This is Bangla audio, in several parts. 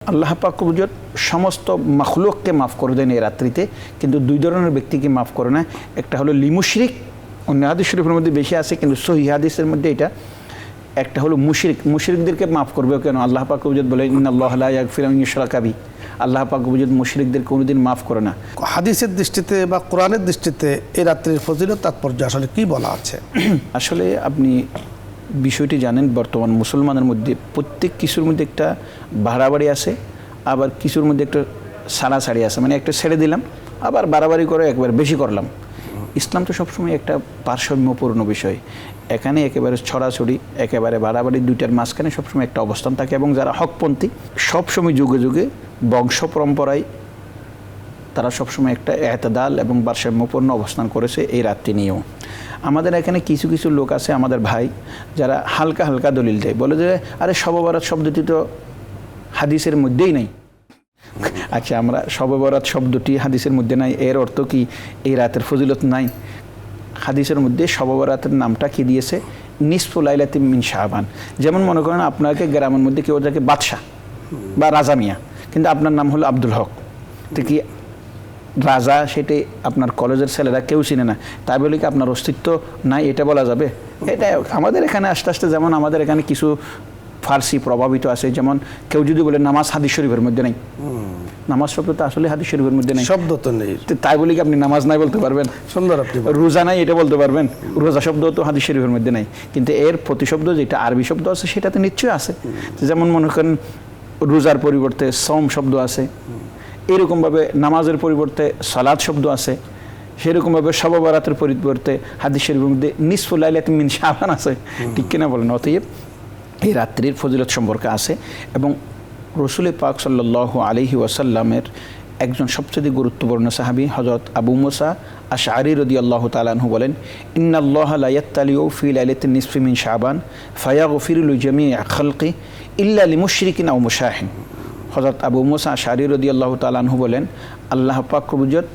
আল্লাহ পাক হুজুর সমস্ত মাখলুককে মাফ করে দেন এই রাত্রিতে, কিন্তু দুই ধরনের ব্যক্তিকে মাফ করে না। একটা হলো লিমুশরিক, অন্য হাদিস শরীফের মধ্যে বেশি আছে কিন্তু সহিহ হাদিসের মধ্যে এটা। একটা হলো মুশরিক, মুশরিকদেরকে মাফ করবে কেন? আল্লাহ পাক হুজুর বলে ইন্নাল্লাহা লা ইয়াগফিরু আন ইউশরাকা বিহি, আল্লাহ পাক হুজুর মুশরিকদের কোনোদিন মাফ করে না। হাদিসের দৃষ্টিতে বা কোরআনের দৃষ্টিতে এই রাত্রির ফজিলত তাৎপর্য আসলে কি বলা আছে? আসলে আপনি বিষয়টি জানেন, বর্তমান মুসলমানের মধ্যে প্রত্যেক কিছুর মধ্যে একটা বাড়াবাড়ি আছে, আবার কিছুর মধ্যে একটা ছাড়াছাড়ি আছে। মানে একটা ছেড়ে দিলাম, আবার বাড়াবাড়ি করে একবার বেশি করলাম। ইসলাম তো সবসময় একটা ভারসাম্যপূর্ণ বিষয়। এখানে একেবারে ছড়াছড়ি, একেবারে বাড়াবাড়ি, দুইটার মাঝখানে সবসময় একটা অবস্থান থাকে। এবং যারা হকপন্থী সবসময় যুগে যুগে বংশ পরম্পরায় তারা সবসময় একটা এতেদাল এবং ভারসাম্যপূর্ণ অবস্থান করেছে এই রাত্রি নিয়েও। আমাদের এখানে কিছু কিছু লোক আছে, আমাদের ভাই, যারা হালকা হালকা দলিল দেয়, বলে যে আরে শবে বরাত শব্দটি তো হাদিসের মধ্যেই নাই। আচ্ছা, আমরা শবে বরাত শব্দটি হাদিসের মধ্যে নাই, এর অর্থ কি এই রাতের ফজিলত নাই? হাদিসের মধ্যে শবে বরাতের নামটা কি দিয়েছে? নিসফু লাইলাতিন মিন শাবান। যেমন মনে করেন আপনাকে গ্রামের মধ্যে কেউ যাকে বাদশাহ বা রাজা মিয়া, কিন্তু আপনার নাম হলো আব্দুল হক, তো কি রাজা সেটাই আপনার কলেজের ছেলেরা কেউ চিনে না, তাই বলে কি আপনার অস্তিত্ব নাই এটা বলা যাবে? এটা আমাদের এখানে আস্তে আস্তে, যেমন আমাদের এখানে কিছু ফার্সি প্রভাবিত আছে। যেমন কেউ যদি বলে নামাজ হাদিস শরীফের মধ্যে নেই, নামাজ শব্দ তো আসলে হাদিস শরীফের মধ্যে নেই, শব্দ তো নেই, তাই বলে কি আপনি নামাজ নাই বলতে পারবেন? সুন্দর। আপনি রোজা নাই এটা বলতে পারবেন? রোজা শব্দ তো হাদিস শরীফের মধ্যে নাই, কিন্তু এর প্রতিশব্দ যেটা আরবি শব্দ আছে সেটাতে নিশ্চয়ই আছে। যেমন মনে করেন রোজার পরিবর্তে সম শব্দ আছে, এরকমভাবে নামাজের পরিবর্তে সালাত শব্দ আছে, সেরকমভাবে শবে বরাতের পরিবর্তে হাদিস শরীফের মধ্যে নিসফু লাইলাতিন মিন শাবান আছে। ঠিক কিনা বলেন? অতএব এই রাত্রির ফজিলত সম্পর্কে আছে। এবং রসুল পাক সাল্লাল্লাহু আলাইহি ওয়াসাল্লামের একজন সবচেয়ে গুরুত্বপূর্ণ সাহাবী হযরত আবু মুসা আশআরী রাদিয়াল্লাহু তাআলা আনহু বলেন, ইন্নাল্লাহা লা ইয়াত্তালিউ ফি লাইলাতিন নিসফি মিন শাবান ফায়াগফিরু লিজামিই খালকি ইল্লা লিমুশরিকিন আও মুশাহিন। হযরত আবু মুসা আশআরী রাদিয়াল্লাহু তাআলা আনহু বলেন, আল্লাহ পাক রব্বুল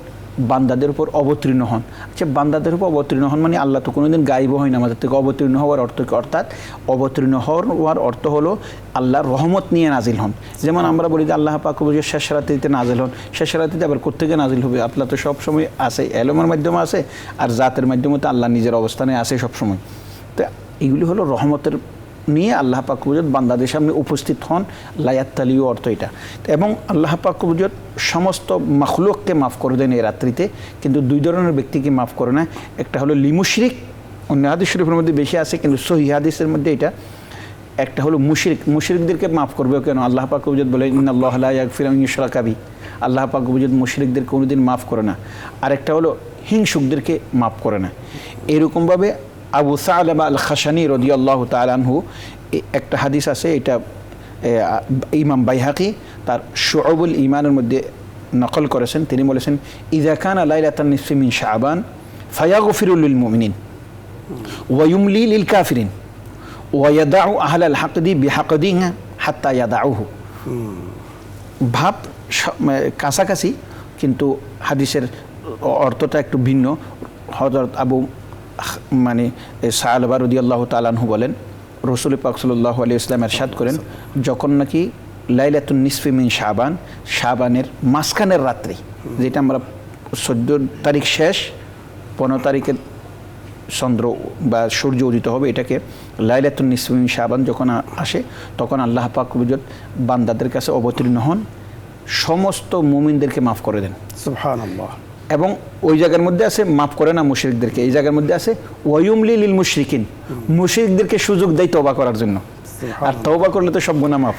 বান্দাদের উপর অবতীর্ণ হন। আচ্ছা, বান্দাদের উপর অবতীর্ণ হন মানে আল্লাহ তো কোনোদিন গায়েব হয় না আমাদের থেকে। অবতীর্ণ হওয়ার অর্থ কি? অর্থাৎ অবতীর্ণ হওয়ার অর্থ হলো আল্লাহর রহমত নিয়ে নাজিল হন। যেমন আমরা বলি যে আল্লাহ পাক রব্বুল শেষ রাত্রিতে নাজিল হন, শেষ রাত্রিতে আবার কোত্থেকে নাজিল হবে? আল্লাহ তো সবসময় আছে, এলমের মাধ্যমে আছে, আর জাতের মাধ্যমে তো আল্লাহ নিজের অবস্থানে আছে সবসময়। তো এগুলি হলো রহমতের নিয়ে আল্লাহ পাক রব্বুল বান্দাদের সামনে উপস্থিত হন। লায়াত্তালিউ অর্থ এটা। এবং আল্লাহ পাক রব্বুল সমস্ত মাখলুককে মাফ করে দেন এই রাত্রিতে, কিন্তু দুই ধরনের ব্যক্তিকে মাফ করে না। একটা হলো লিমুশরিক, অন্য হাদিস শরীফের মধ্যে বেশি আছে কিন্তু সহিহ হাদিসের মধ্যে এটা। একটা হলো মুশরিক, মুশরিকদেরকে মাফ করবে কেন? আল্লাহ পাক রব্বুল বলে ইন্নাল্লাহা লা ইয়াগফিরু আন ইউশরাকা বিহি, আল্লাহ পাক রব্বুল মুশরিকদের কোনোদিন মাফ করে না। আরেকটা হলো হিংসুকদেরকে মাফ করে না। এরকমভাবে আবু সা'লাবা আল খাশানী রাদিয়াল্লাহু তাআলা আনহু একটা হাদিস আছে, এটা ইমাম বাইহাকি তার শুউবুল ঈমানের মধ্যে নকল করেছেন। তিনি বলেছেন, ইযা কানা লাইলাতান নিসফি মিন শাবান ফায়াগফিরু লিল মুমিনিন ওয়া ইউমলি লিল কাফিরিন ওয়া ইয়াদাউ আহলাল হাকদি বিহাকদিহি হাত্তা ইয়াদাউহু। ভাব কাছাকাছি, কিন্তু হাদিসের অর্থটা একটু ভিন্ন। হযরত আবু সা'লাবা রাদিয়াল্লাহু তাআলা আনহু বলেন, রসুল পাক সাল্লাল্লাহু আলাইহি ওয়াসাল্লাম ইরশাদ করেন, যখন নাকি লাইলাতুন নিসফি মিন শাবান, শাবানের মাঝখানের রাত্রি, যেটা আমরা 14 তারিখ শেষ, 15 তারিখে চন্দ্র বা সূর্য উদিত হবে, এটাকে লাইলাতুন নিসফি মিন শাবান যখন আসে, তখন আল্লাহ পাক রব্বুল বান্দাদের কাছে অবতীর্ণ হন, সমস্ত মুমিনদেরকে মাফ করে দেন। সুবহানাল্লাহ। এবং ওই জায়গার মধ্যে আছে মাফ করে না মুশরিকদেরকে, এই জায়গার মধ্যে আছে ওয়ায়ুমলি লিল মুশরিকিন, মুশরিকদেরকে সুযোগ দেয় তওবা করার জন্য। আর তওবা করলে তো সব গুনাহ মাফ।